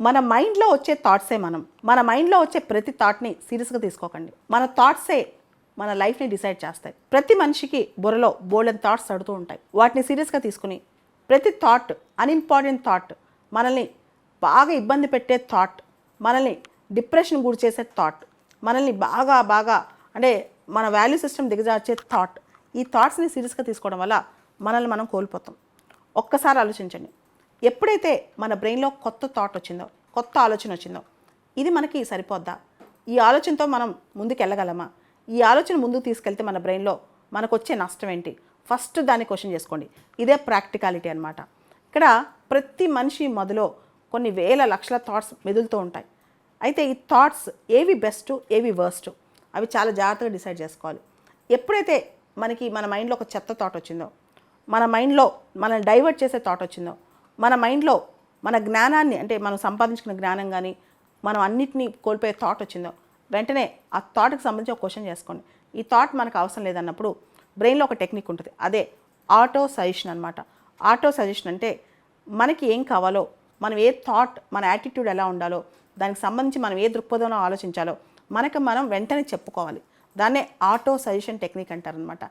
మన మైండ్లో వచ్చే థాట్సే మన మైండ్లో వచ్చే ప్రతి థాట్ని సీరియస్గా తీసుకోకండి. మన థాట్సే మన లైఫ్ని డిసైడ్ చేస్తాయి. ప్రతి మనిషికి బుర్రలో బోల్డెన్ థాట్స్ తడుతూ ఉంటాయి. వాటిని సీరియస్గా తీసుకుని ప్రతి థాట్ అన్ఇంపార్టెంట్ థాట్, మనల్ని బాగా ఇబ్బంది పెట్టే థాట్, మనల్ని డిప్రెషన్ గురి చేసే థాట్, మనల్ని బాగా అంటే మన వాల్యూ సిస్టమ్ దిగజార్చే థాట్, ఈ థాట్స్ని సీరియస్గా తీసుకోవడం వల్ల మనల్ని మనం కోల్పోతాం. ఒక్కసారి ఆలోచించండి. ఎప్పుడైతే మన బ్రెయిన్లో కొత్త థాట్ వచ్చిందో, కొత్త ఆలోచన వచ్చిందో, ఇది మనకి సరిపోద్దా? ఈ ఆలోచనతో మనం ముందుకు వెళ్ళగలమా? ఈ ఆలోచన ముందుకు తీసుకెళ్తే మన బ్రెయిన్లో మనకు వచ్చే నష్టం ఏంటి? ఫస్ట్ దాన్ని క్వశ్చన్ చేసుకోండి. ఇదే ప్రాక్టికాలిటీ అనమాట. ఇక్కడ ప్రతి మనిషి మొదలో కొన్ని వేల లక్షల థాట్స్ మెదులుతూ ఉంటాయి. అయితే ఈ థాట్స్ ఏవి బెస్ట్, ఏవి వర్స్ట్, అవి చాలా జాగ్రత్తగా డిసైడ్ చేసుకోవాలి. ఎప్పుడైతే మనకి మన మైండ్లో ఒక చెత్త థాట్ వచ్చిందో, మన మైండ్లో మనల్ని డైవర్ట్ చేసే థాట్ వచ్చిందో, మన మైండ్లో మన జ్ఞానాన్ని, అంటే మనం సంపాదించుకున్న జ్ఞానం కానీ మనం అన్నిటినీ కోల్పోయే థాట్ వచ్చిందో, వెంటనే ఆ థాట్కి సంబంధించి ఒక క్వశ్చన్ చేసుకోండి. ఈ థాట్ మనకు అవసరం లేదన్నప్పుడు బ్రెయిన్లో ఒక టెక్నిక్ ఉంటుంది. అదే ఆటో సజెషన్ అనమాట. ఆటో సజెషన్ అంటే మనకి ఏం కావాలో, మనం ఏ థాట్, మన యాటిట్యూడ్ ఎలా ఉండాలో, దానికి సంబంధించి మనం ఏ దృక్పథంలో ఆలోచించాలో మనకు మనం వెంటనే చెప్పుకోవాలి. దాన్నే ఆటో సజెషన్ టెక్నిక్ అంటారనమాట.